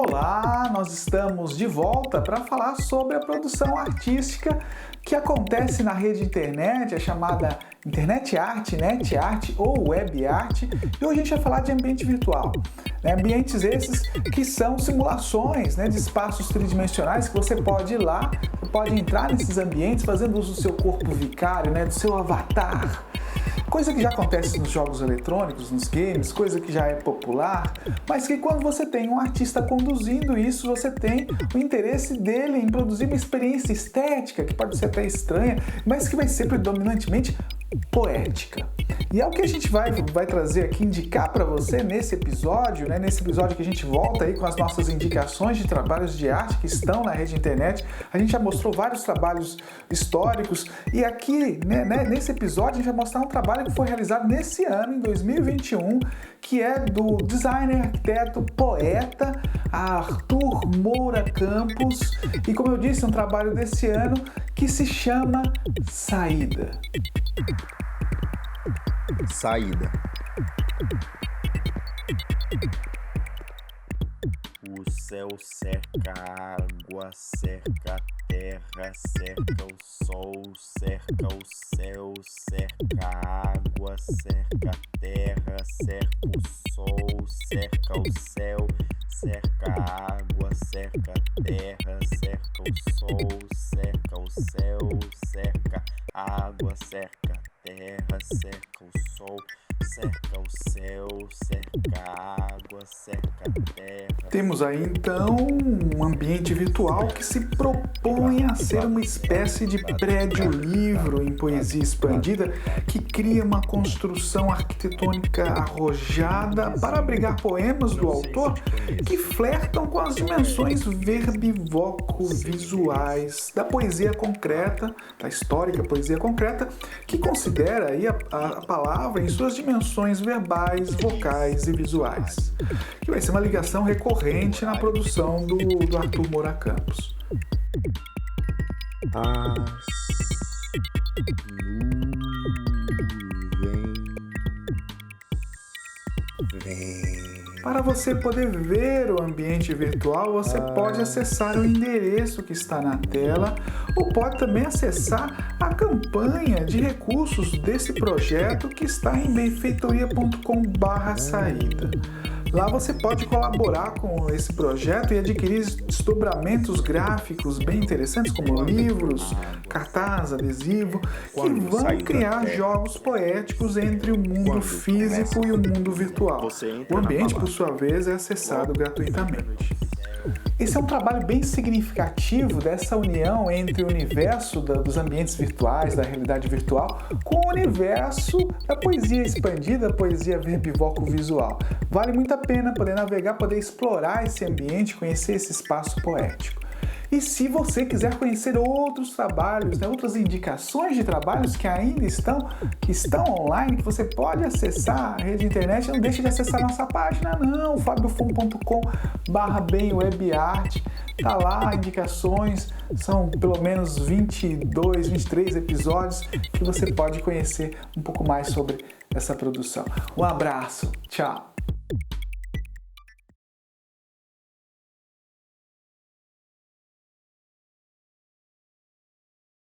Olá, nós estamos de volta para falar sobre a produção artística que acontece na rede internet, a chamada internet art, net art ou web art. E hoje a gente vai falar de ambiente virtual. Ambientes esses que são simulações de espaços tridimensionais que você pode ir lá, pode entrar nesses ambientes fazendo uso do seu corpo vicário, do seu avatar. Coisa que já acontece nos jogos eletrônicos, nos games, coisa que já é popular, mas que quando você tem um artista conduzindo isso, você tem o interesse dele em produzir uma experiência estética, que pode ser até estranha, mas que vai ser predominantemente poética. E é o que a gente vai trazer aqui, indicar para você nesse episódio, nesse episódio que a gente volta aí com as nossas indicações de trabalhos de arte que estão na rede internet. A gente já mostrou vários trabalhos históricos e aqui, nesse episódio, a gente vai mostrar um trabalho que foi realizado nesse ano, em 2021, que é do designer, arquiteto, poeta Arthur Moura Campos. E como eu disse, um trabalho desse ano que se chama Saída. Saída. O céu cerca a água, cerca a terra, cerca o sol, cerca o céu, cerca a água, cerca a terra, cerca o sol, cerca o céu, cerca a água, cerca a terra, cerca o sol, cerca o céu, cerca a água, cerca a terra, cerca o sol, cerca o céu, cerca a água, cerca a terra. Temos aí então um ambiente virtual que se propõe a ser uma espécie de prédio-livro em poesia expandida que cria uma construção arquitetônica arrojada para abrigar poemas do autor que flertam com as dimensões verbivoco-visuais da poesia concreta, da histórica poesia concreta, que considera aí a palavra em suas dimensões verbais, vocais e visuais, que vai ser uma ligação recorrente na produção do Arthur Moura Campos. Para você poder ver o ambiente virtual, você pode acessar o endereço que está na tela ou pode também acessar a campanha de recursos desse projeto que está em benfeitoria.com/saída. Lá você pode colaborar com esse projeto e adquirir desdobramentos gráficos bem interessantes, como livros, cartaz, adesivo, que vão criar jogos poéticos entre o mundo físico e o mundo virtual. O ambiente, por sua vez, é acessado gratuitamente. Esse é um trabalho bem significativo dessa união entre o universo dos ambientes virtuais, da realidade virtual, com o universo da poesia expandida, da poesia verbivoco-visual. Vale muito a pena poder navegar, poder explorar esse ambiente, conhecer esse espaço poético. E se você quiser conhecer outros trabalhos, outras indicações de trabalhos que ainda estão online, que você pode acessar a rede internet, não deixe de acessar nossa página não, fabiofon.com/bemwebart. Tá lá, indicações, são pelo menos 22, 23 episódios que você pode conhecer um pouco mais sobre essa produção. Um abraço, tchau!